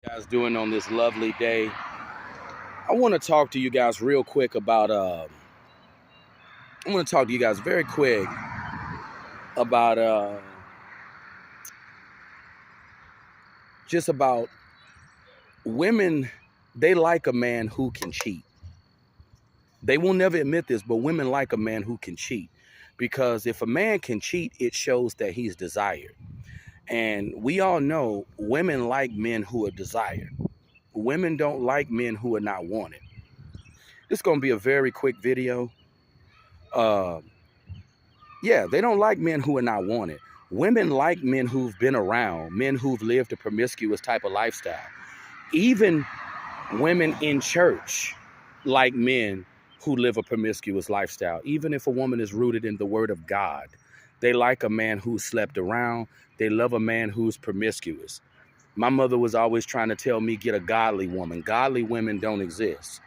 Guys doing on this lovely day. I want to talk to you guys real quick about I want to talk to you guys very quick about just about women. They like a man who can cheat. They will never admit this, but women like a man who can cheat, because if a man can cheat, it shows that he's desired. And we all know women like men who are desired. Women don't like men who are not wanted. This is going to be a very quick video. uh Yeah, they don't like men who are not wanted. Women like men who've been around, men who've lived a promiscuous type of lifestyle. Even women in church like men who live a promiscuous lifestyle. Even if a woman is rooted in the word of God, they like a man who's slept around. They love a man who's promiscuous. My mother was always trying to tell me, get a godly woman. Godly women don't exist.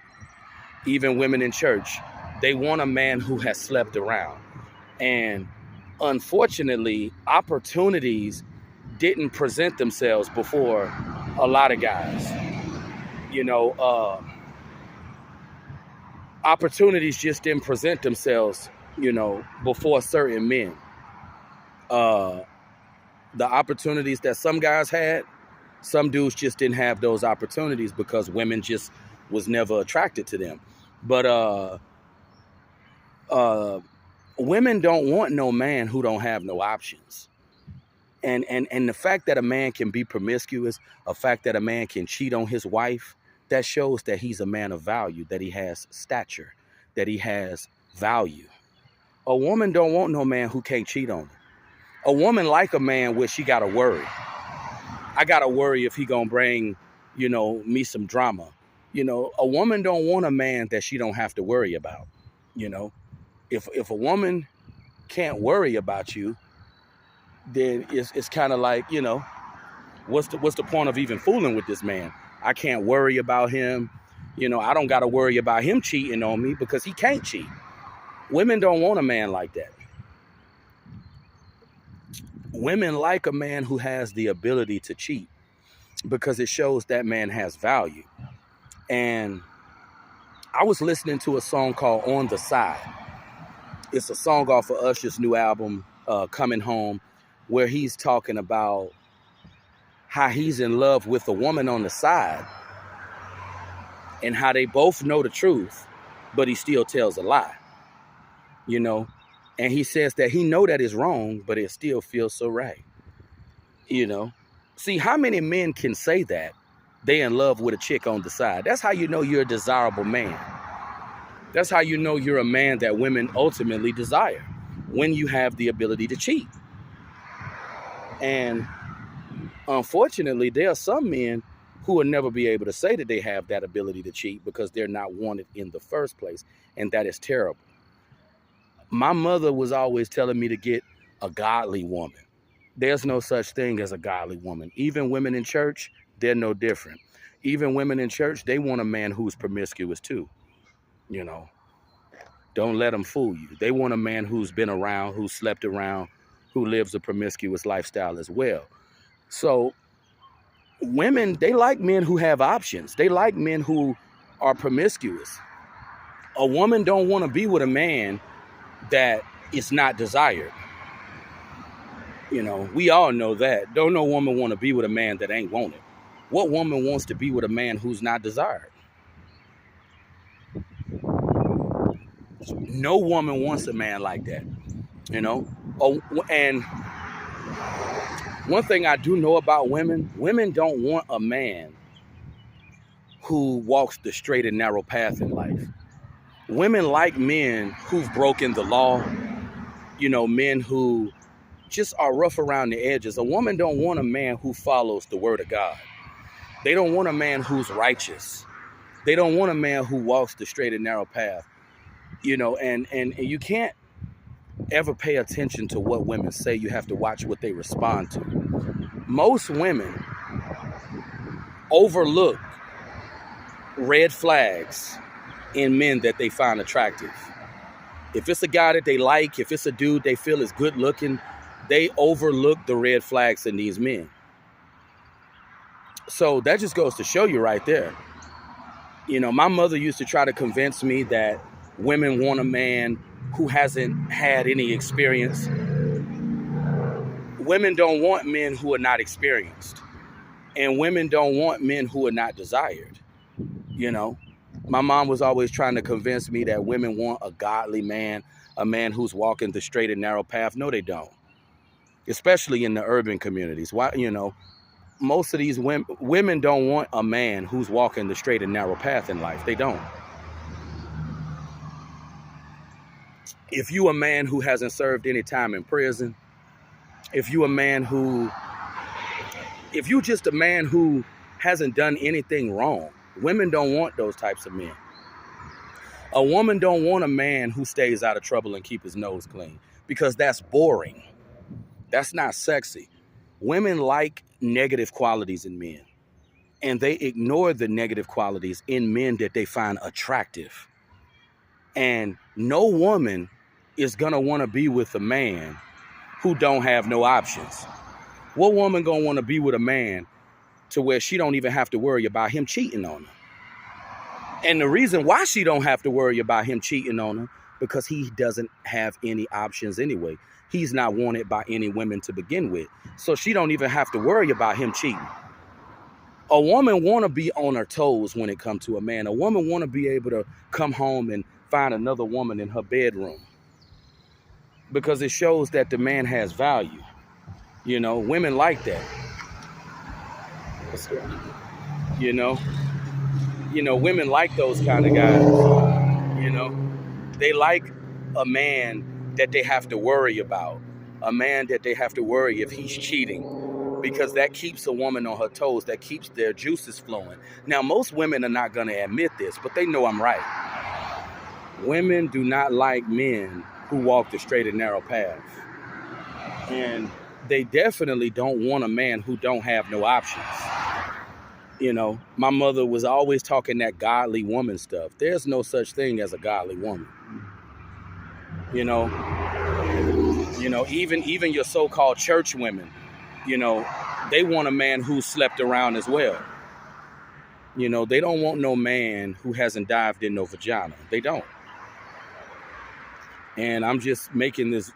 Even women in church, they want a man who has slept around. And unfortunately, opportunities didn't present themselves before a lot of guys. You know, opportunities just didn't present themselves, before certain men. Uh, the opportunities that some guys had, some dudes just didn't have those opportunities because women just was never attracted to them. But uh, women don't want no man who don't have no options. And the fact that a man can be promiscuous, a fact that a man can cheat on his wife, that shows that he's a man of value, that he has stature, that he has value. A woman don't want no man who can't cheat on her. A woman like a man where she gotta worry. I gotta worry if he gonna bring, me some drama. A woman don't want a man that she don't have to worry about. You know, if a woman can't worry about you, then it's kind of like, what's the point of even fooling with this man? I can't worry about him. I don't got to worry about him cheating on me because he can't cheat. Women don't want a man like that. Women like a man who has the ability to cheat because it shows that man has value. And I was listening to a song called On the Side. It's a song off of Usher's new album, Coming Home, where he's talking about how he's in love with a woman on the side and how they both know the truth, but he still tells a lie, and he says that he know that is wrong, but it still feels so right. See, how many men can say that they in love with a chick on the side? That's how you know you're a desirable man. That's how you know you're a man that women ultimately desire, when you have the ability to cheat. And unfortunately, there are some men who will never be able to say that they have that ability to cheat because they're not wanted in the first place. And that is terrible. My mother was always telling me to get a godly woman. There's no such thing as a godly woman. Even women in church, they're no different. Even women in church, they want a man who's promiscuous too. Don't let them fool you. They want a man who's been around, who's slept around, who lives a promiscuous lifestyle as well. So women, they like men who have options. They like men who are promiscuous. A woman don't want to be with a man that is not desired. We all know that. Don't no woman want to be with a man that ain't wanted. What woman wants to be with a man who's not desired? No woman wants a man like that. Oh, and one thing I do know about women don't want a man who walks the straight and narrow path in life. Women like men who've broken the law, men who just are rough around the edges. A woman don't want a man who follows the word of God. They don't want a man who's righteous. They don't want a man who walks the straight and narrow path. And you can't ever pay attention to what women say. You have to watch what they respond to. Most women overlook red flags in men that they find attractive. If it's a guy that they like, if it's a dude they feel is good looking, they overlook the red flags in these men. So that just goes to show you right there. You know, my mother used to try to convince me that women want a man who hasn't had any experience. Women don't want men who are not experienced. And women don't want men who are not desired. You know, my mom was always trying to convince me that women want a godly man, a man who's walking the straight and narrow path. No, they don't. Especially in the urban communities. Why, you know, most of these women don't want a man who's walking the straight and narrow path in life. They don't. If you a man who hasn't served any time in prison, if you just a man who hasn't done anything wrong, women don't want those types of men. A woman don't want a man who stays out of trouble and keep his nose clean, because that's boring. That's not sexy. Women like negative qualities in men, and they ignore the negative qualities in men that they find attractive. And no woman is gonna want to be with a man who don't have no options. What woman gonna want to be with a man to where she don't even have to worry about him cheating on her? And the reason why she don't have to worry about him cheating on her, because he doesn't have any options anyway. He's not wanted by any women to begin with. So she don't even have to worry about him cheating. A woman want to be on her toes when it comes to a man. A woman want to be able to come home and find another woman in her bedroom, because it shows that the man has value. You know, women like that. You know, women like those kind of guys. You know, they like a man that they have to worry about, a man that they have to worry if he's cheating, because that keeps a woman on her toes, that keeps their juices flowing. Now, most women are not going to admit this, but they know I'm right. Women do not like men who walk the straight and narrow path. And they definitely don't want a man who don't have no options. You know, my mother was always talking that godly woman stuff. There's no such thing as a godly woman. You know, even your so-called church women, you know, they want a man who slept around as well. You know, they don't want no man who hasn't dived in no vagina. They don't. And I'm just making this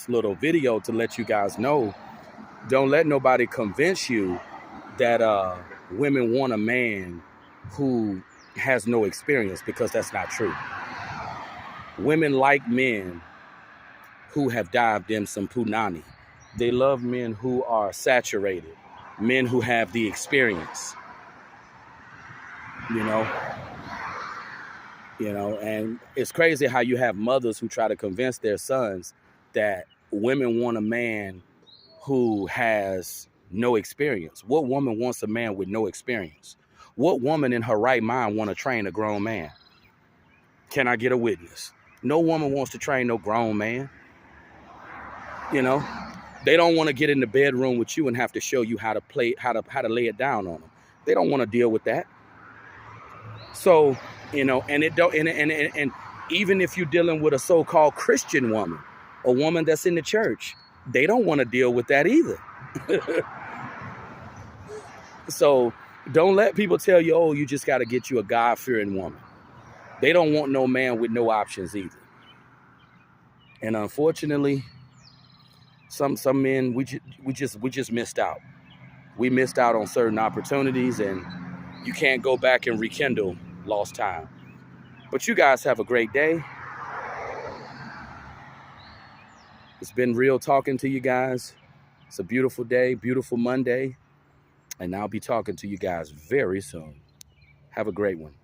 little video to let you guys know, don't let nobody convince you that women want a man who has no experience, because that's not true. Women like men who have dived in some punani. They love men who are saturated, men who have the experience. You know, and it's crazy how you have mothers who try to convince their sons that women want a man who has no experience. What woman wants a man with no experience? What woman in her right mind want to train a grown man? Can I get a witness? No woman wants to train no grown man. You know, they don't want to get in the bedroom with you and have to show you how to lay it down on them. They don't want to deal with that. So, you know, and even if you're dealing with a so-called Christian woman, a woman that's in the church, they don't want to deal with that either. So don't let people tell you, oh, you just got to get you a God-fearing woman. They don't want no man with no options either. And unfortunately, some men, we just missed out. We missed out on certain opportunities, and you can't go back and rekindle lost time. But you guys have a great day. It's been real talking to you guys. It's a beautiful day, beautiful Monday. And I'll be talking to you guys very soon. Have a great one.